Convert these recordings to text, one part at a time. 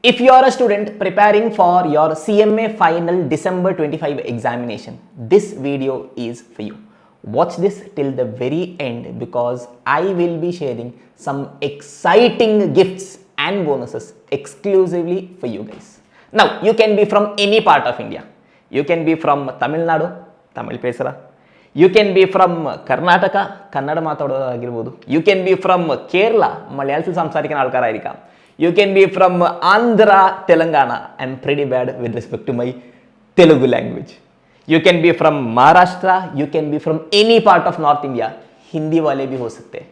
If you are a student preparing for your CMA Final December 25 examination, this video is for you. Watch this till the very end because I will be sharing some exciting gifts and bonuses exclusively for you guys. Now, you can be from any part of India. You can be from Tamil Nadu, Tamil Pesara. You can be from Karnataka, Kannada Matadagirbodu. You can be from Kerala, Malayalam Samsarikan Alkarairika. You can be from Andhra, Telangana. I'm pretty bad with respect to my Telugu language. You can be from Maharashtra. You can be from any part of North India. Hindi wale bhi ho sakte.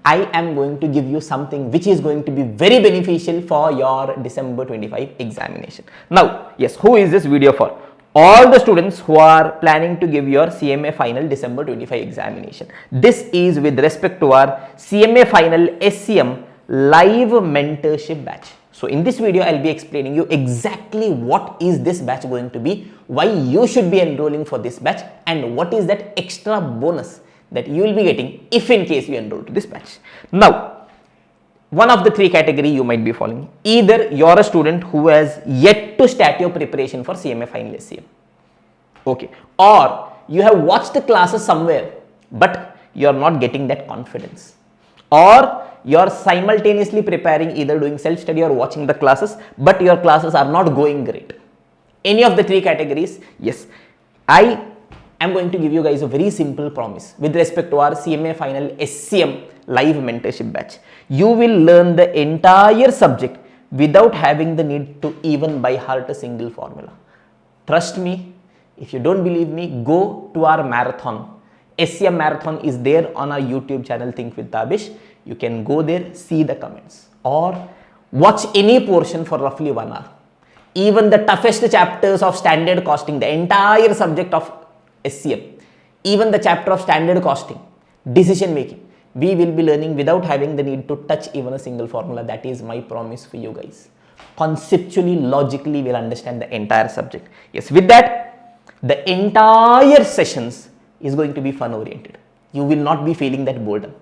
I am going to give you something which is going to be very beneficial for your December 25 examination. Now, yes, who is this video for? All the students who are planning to give your CMA Final December 25 examination. This is with respect to our CMA Final SCM Live Mentorship Batch. So in this video, I'll be explaining you exactly what is this batch going to be, why you should be enrolling for this batch, and what is that extra bonus that you will be getting if in case you enroll to this batch. Now, one of the three category you might be following. Either you're a student who has yet to start your preparation for CMA Final SCM. Okay. Or you have watched the classes somewhere, but you're not getting that confidence. Or you're simultaneously preparing, either doing self-study or watching the classes, but your classes are not going great. Any of the three categories, yes, I am going to give you guys a very simple promise with respect to our CMA Final SCM Live Mentorship Batch. You will learn the entire subject without having the need to even by heart a single formula. Trust me, if you don't believe me, go to our marathon. SCM marathon is there on our YouTube channel, Think with Tabish. You can go there, see the comments, or watch any portion for roughly 1 hour. Even the toughest chapters of standard costing, the entire subject of SCM, even the chapter of standard costing, decision making, we will be learning without having the need to touch even a single formula. That is my promise for you guys. Conceptually, logically, we'll understand the entire subject. Yes, with that, the entire sessions is going to be fun oriented. You will not be feeling that boredom.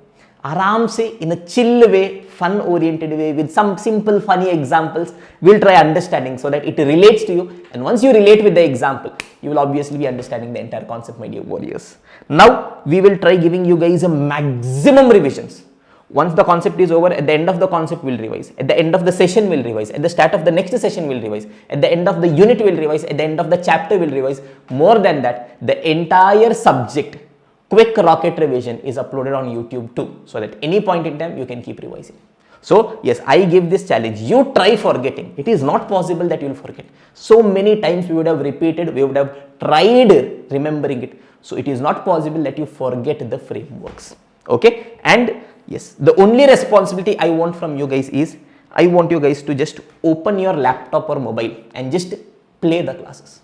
Aram se, in a chill way, fun oriented way, with some simple funny examples, we'll try understanding so that it relates to you. And once you relate with the example, you will obviously be understanding the entire concept, my dear warriors. Now, we will try giving you guys a maximum revisions. Once the concept is over, at the end of the concept we'll revise. At the end of the session we'll revise. At the start of the next session we'll revise. At the end of the unit we'll revise. At the end of the chapter we'll revise. More than that, the entire subject quick rocket revision is uploaded on YouTube too, so that any point in time you can keep revising. So yes, I give this challenge. You try forgetting. It is not possible that you will forget. So many times we would have repeated, we would have tried remembering it. So it is not possible that you forget the frameworks. Okay. And yes, the only responsibility I want from you guys is, I want you guys to just open your laptop or mobile and just play the classes.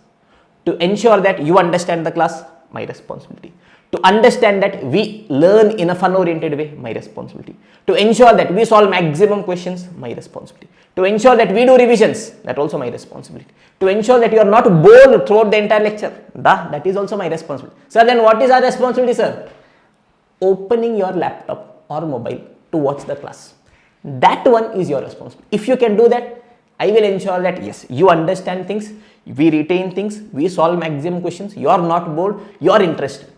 To ensure that you understand the class, my responsibility. To understand that we learn in a fun oriented way, my responsibility. To ensure that we solve maximum questions, my responsibility. To ensure that we do revisions, that also my responsibility. To ensure that you are not bored throughout the entire lecture, that is also my responsibility. Sir, then what is our responsibility, sir? Opening your laptop or mobile to watch the class. That one is your responsibility. If you can do that, I will ensure that yes, you understand things, we retain things, we solve maximum questions, you are not bored, you are interested.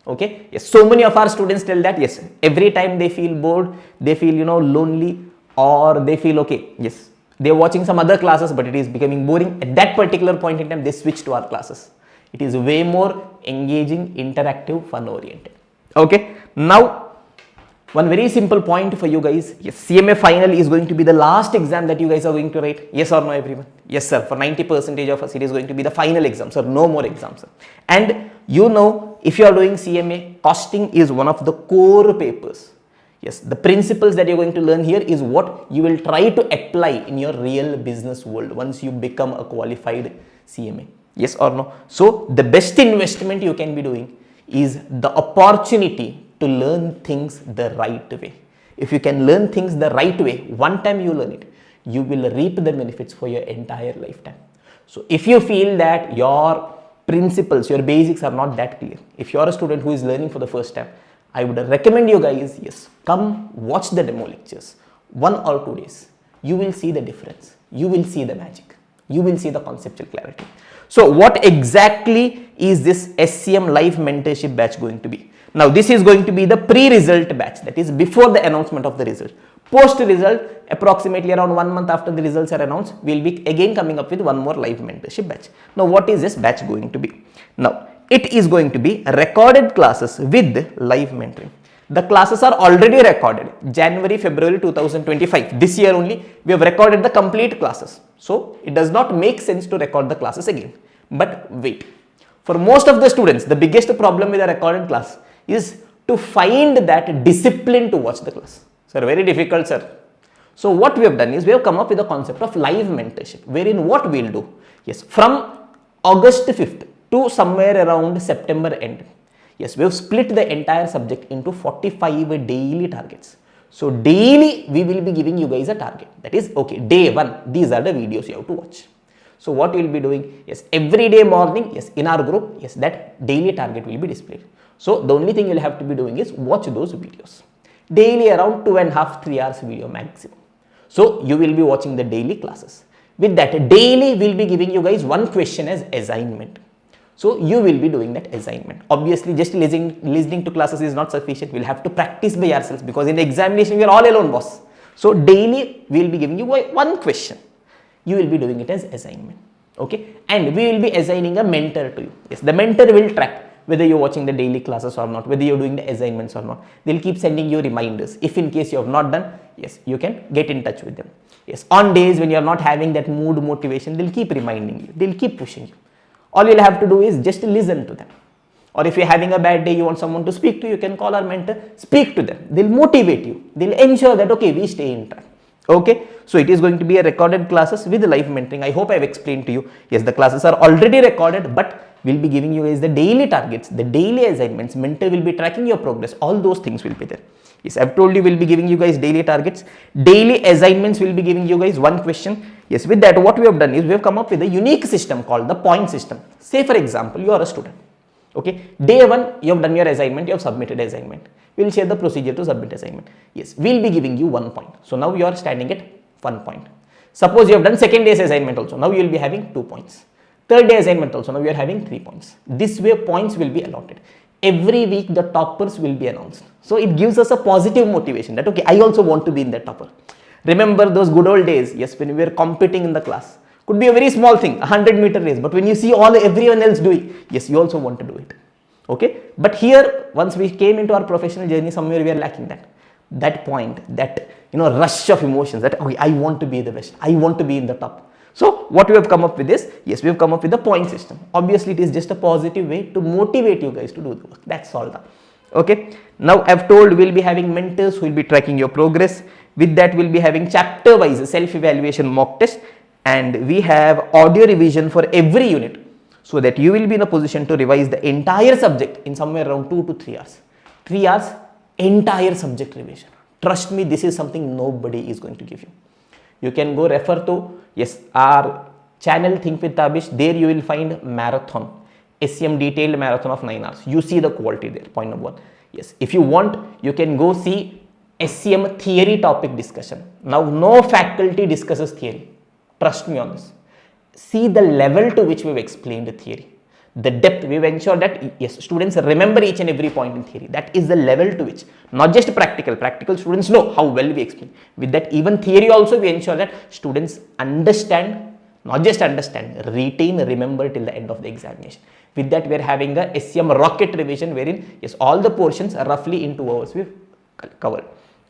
Okay. Yes. So many of our students tell that yes, every time they feel bored, they feel lonely, or they feel okay. Yes, they are watching some other classes, but it is becoming boring. At that particular point in time, they switch to our classes. It is way more engaging, interactive, fun oriented. Okay. Now, one very simple point for you guys. Yes, CMA Final is going to be the last exam that you guys are going to write. Yes or no, everyone? Yes, sir. For 90% of us, it is going to be the final exam, sir. No more exams, sir. And if you are doing CMA, costing is one of the core papers. Yes, the principles that you're going to learn here is what you will try to apply in your real business world once you become a qualified CMA. Yes or no? So, the best investment you can be doing is the opportunity to learn things the right way. If you can learn things the right way, one time you learn it, you will reap the benefits for your entire lifetime. So if you feel that your principles, your basics are not that clear, if you are a student who is learning for the first time, I would recommend you guys, yes, come watch the demo lectures 1 or 2 days. you will see the difference. You will see the magic. You will see the conceptual clarity. So what exactly is this SCM Live Mentorship Batch going to be? Now this is going to be the pre-result batch, that is before the announcement of the result. Post-result, approximately around 1 month after the results are announced, we will be again coming up with one more live mentorship batch. Now what is this batch going to be? Now it is going to be recorded classes with live mentoring. The classes are already recorded January, February 2025. This year only we have recorded the complete classes. So it does not make sense to record the classes again. But wait, for most of the students, the biggest problem with a recorded class is to find that discipline to watch the class. Sir, very difficult, sir. So what we have done is we have come up with the concept of live mentorship, wherein what we will do, yes, from August 5th to somewhere around September end, yes, we have split the entire subject into 45 daily targets. So daily we will be giving you guys a target, that is, okay, day 1, these are the videos you have to watch. So what we will be doing, yes, every day morning, yes, in our group, yes, that daily target will be displayed. So the only thing you will have to be doing is watch those videos. Daily around 2.5-3 hours video maximum. So you will be watching the daily classes. With that, daily we will be giving you guys one question as assignment. So you will be doing that assignment. Obviously, just listening to classes is not sufficient. We'll have to practice by ourselves, because in the examination we are all alone, boss. So daily we will be giving you one question. You will be doing it as assignment. Okay, and we will be assigning a mentor to you. Yes, the mentor will track whether you're watching the daily classes or not, whether you're doing the assignments or not. They'll keep sending you reminders. If in case you have not done, yes, you can get in touch with them. Yes, on days when you're not having that mood motivation, they'll keep reminding you. They'll keep pushing you. All you'll have to do is just listen to them. Or if you're having a bad day, you want someone to speak to you, you can call our mentor, speak to them. They'll motivate you. They'll ensure that, okay, we stay in track. Okay, so it is going to be a recorded classes with live mentoring. I hope I've explained to you. Yes, the classes are already recorded, but we'll be giving you guys the daily targets, the daily assignments. Mentor will be tracking your progress. All those things will be there. Yes, I've told you we'll be giving you guys daily targets. Daily assignments will be giving you guys one question. Yes, with that, what we have done is we have come up with a unique system called the point system. Say, for example, you are a student. Okay, day 1, you have done your assignment, you have submitted assignment. We will share the procedure to submit assignment. Yes, we will be giving you 1 point. So now you are standing at 1 point. Suppose you have done second day's assignment also. Now you will be having 2 points. Third day assignment also. Now you are having 3 points. This way points will be allotted. Every week the toppers will be announced. So it gives us a positive motivation that, okay, I also want to be in the topper. Remember those good old days, yes, when we were competing in the class. Could be a very small thing, a 100-meter race, but when you see everyone else doing, yes, you also want to do it. Okay, but here once we came into our professional journey, somewhere we are lacking that point, that rush of emotions, that, okay, I want to be the best, I want to be in the top. So what we have come up with is, yes, we have come up with the point system. Obviously it is just a positive way to motivate you guys to do the work. That's all. Okay, now I've told we'll be having mentors who will be tracking your progress. With that, we'll be having chapter wise self-evaluation mock test, and we have audio revision for every unit, so that you will be in a position to revise the entire subject in somewhere around 2 to 3 hours. 3 hours, entire subject revision. Trust me, this is something nobody is going to give you. You can go refer to, yes, our channel Think with Tabish. There you will find marathon, SCM detailed marathon of 9 hours. You see the quality there, point number 1. Yes, if you want, you can go see SCM theory topic discussion. Now no faculty discusses theory. Trust me on this. See the level to which we have explained the theory. The depth, we have ensured that, yes, students remember each and every point in theory. That is the level to which, not just practical students know how well we explain. With that, even theory also we ensure that students understand, not just understand, retain, remember till the end of the examination. With that, we are having a SCM rocket revision wherein, yes, all the portions are roughly in 2 hours we have covered.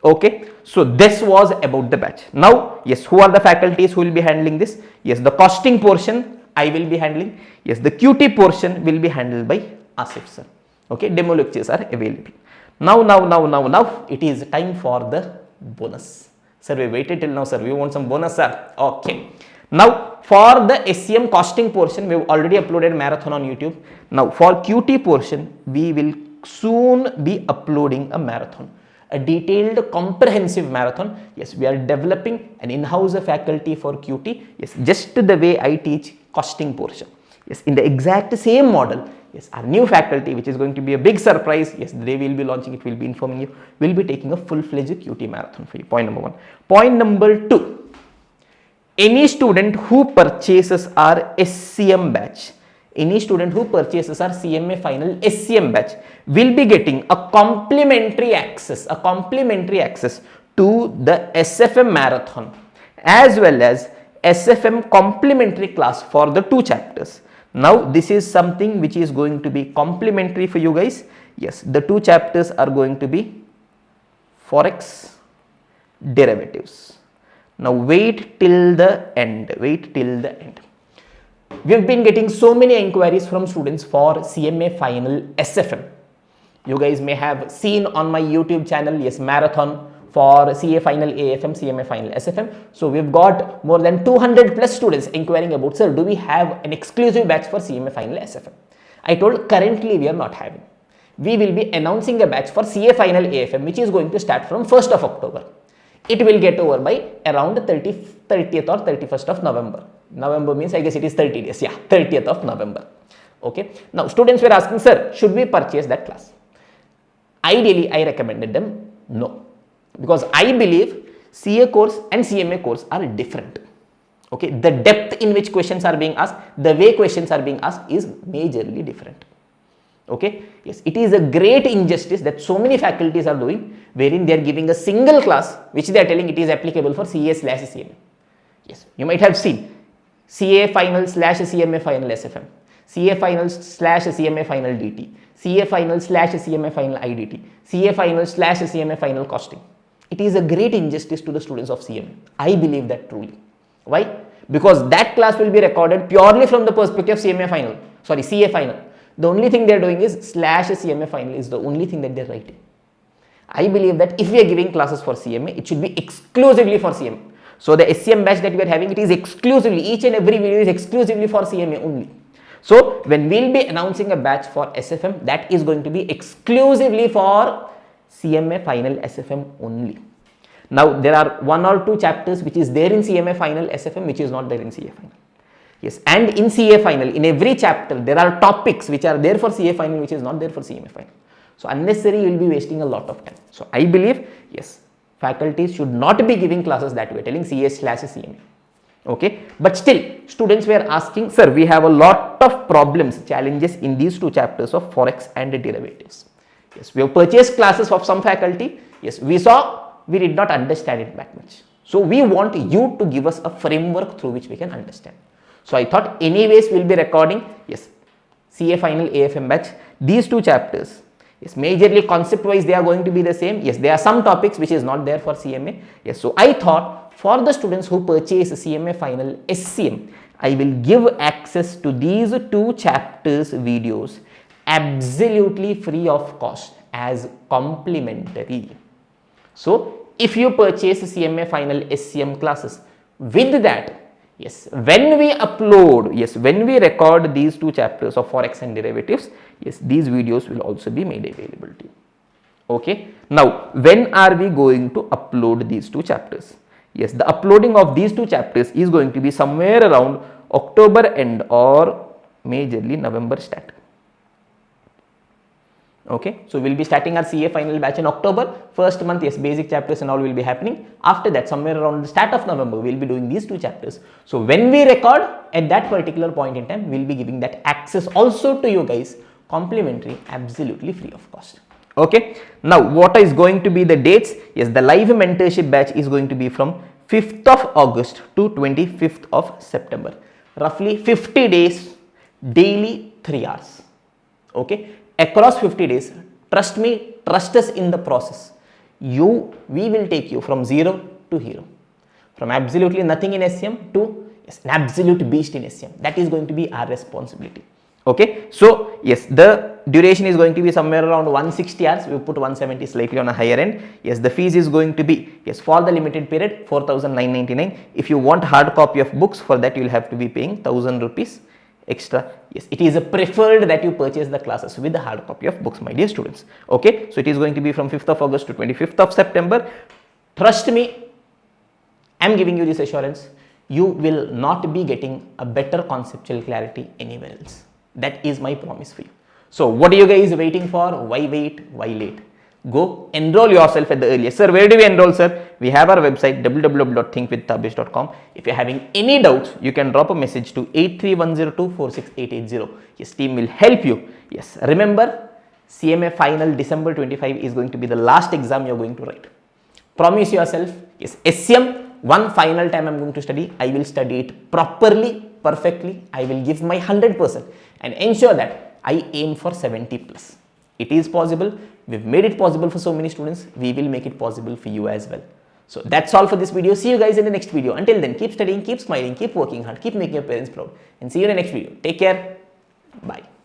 Okay, so this was about the batch. Now, yes, who are the faculties who will be handling this? Yes, the costing portion I will be handling. Yes, the QT portion will be handled by Asif sir. Okay, demo lectures are available. Now, it is time for the bonus. Sir, we waited till now, sir. We want some bonus, sir. Okay. Now, for the SCM costing portion, we have already uploaded marathon on YouTube. Now, for QT portion, we will soon be uploading a marathon. A detailed comprehensive marathon. Yes, we are developing an in-house faculty for QT. Yes, just the way I teach costing portion. Yes, in the exact same model. Yes, our new faculty, which is going to be a big surprise. Yes, they will be launching it, will be informing you. Will be taking a full-fledged QT marathon for you. Point number 1. Point number 2. any student who purchases our SCM batch, any student who purchases our CMA Final SCM batch will be getting a complimentary access to the SFM marathon as well as SFM complimentary class for the 2 chapters. Now this is something which is going to be complimentary for you guys. Yes, the 2 chapters are going to be Forex, derivatives. Now wait till the end, We've been getting so many inquiries from students for CMA Final SFM. You guys may have seen on my YouTube channel, yes, marathon for CA Final AFM, CMA Final SFM. So we've got more than 200 plus students inquiring about, sir, do we have an exclusive batch for CMA Final SFM? I told currently we are not having. We will be announcing a batch for CA Final AFM which is going to start from 1st of October. It will get over by around 30th or 31st of November. November means I guess it is 30 days. Yeah, 30th of November. Okay. Now students were asking, sir, should we purchase that class? Ideally, I recommended them no. Because I believe CA course and CMA course are different. Okay. The depth in which questions are being asked, the way questions are being asked is majorly different. Okay. Yes, it is a great injustice that so many faculties are doing, wherein they are giving a single class which they are telling it is applicable for CA/CMA. Yes, you might have seen CA Final/CMA Final SFM, CA Final/CMA Final DT, CA Final/CMA Final IDT, CA Final/CMA Final Costing. It is a great injustice to the students of CMA. I believe that truly. Why? Because that class will be recorded purely from the perspective of CA Final. The only thing they are doing is /CMA Final is the only thing that they are writing. I believe that if we are giving classes for CMA, it should be exclusively for CMA. So the SCM batch that we are having, it is exclusively, each and every video is exclusively for CMA only. So when we will be announcing a batch for SFM, that is going to be exclusively for CMA Final SFM only. Now there are 1 or 2 chapters which is there in CMA Final SFM which is not there in CA Final. Yes, and in CA Final, in every chapter, there are topics which are there for CA Final which is not there for CMA Final. So unnecessary, you will be wasting a lot of time. So I believe, yes, faculties should not be giving classes that way, telling CA/CMA. Okay, but still students were asking, sir, we have a lot of problems, challenges in these 2 chapters of Forex and derivatives. Yes, we have purchased classes of some faculty. Yes, we saw, we did not understand it that much. So we want you to give us a framework through which we can understand. So I thought anyways we'll be recording, yes, CA Final AFM batch, these 2 chapters. Yes, majorly concept wise they are going to be the same. Yes, there are some topics which is not there for CMA. Yes, so I thought for the students who purchase CMA Final SCM, I will give access to these 2 chapters videos absolutely free of cost as complimentary. So if you purchase CMA Final SCM classes, with that, yes, when we upload, yes, when we record these 2 chapters of Forex and derivatives, yes, these videos will also be made available to you. Okay. Now, when are we going to upload these 2 chapters? Yes, the uploading of these 2 chapters is going to be somewhere around October end or majorly November start. Okay, so we'll be starting our CA Final batch in October. First month, yes, basic chapters and all will be happening. After that, somewhere around the start of November, we'll be doing these 2 chapters. So when we record at that particular point in time, we'll be giving that access also to you guys, complimentary, absolutely free of cost. Okay, now what is going to be the dates? Yes, the live mentorship batch is going to be from 5th of August to 25th of September. Roughly 50 days, daily 3 hours. Okay. Across 50 days, trust me, trust us in the process. We will take you from 0 to hero, from absolutely nothing in SCM to, yes, an absolute beast in SCM. That is going to be our responsibility. Okay, so yes, the duration is going to be somewhere around 160 hours. We put 170 slightly on a higher end. Yes, the fees is going to be, yes, for the limited period 4,999. If you want hard copy of books, for that you will have to be paying 1,000 rupees extra. Yes, it is a preferred that you purchase the classes with the hard copy of books, my dear students. Okay, so it is going to be from 5th of August to 25th of September. Trust me, I am giving you this assurance, you will not be getting a better conceptual clarity anywhere else. That is my promise for you. So what are you guys waiting for? Why wait? Why late? go enroll yourself at the earliest. Sir, where do we enroll, sir? We have our website www.thinkwithtabish.com. If you're having any doubts, you can drop a message to 83102-46880. Yes, team will help you. Yes, remember, CMA Final December 25 is going to be the last exam you're going to write. Promise yourself, yes, SCM, one final time I'm going to study. I will study it properly, perfectly. I will give my 100% and ensure that I aim for 70 plus. It is possible. We've made it possible for so many students. We will make it possible for you as well. So that's all for this video. See you guys in the next video. Until then, keep studying, keep smiling, keep working hard, keep making your parents proud, and see you in the next video. Take care. Bye.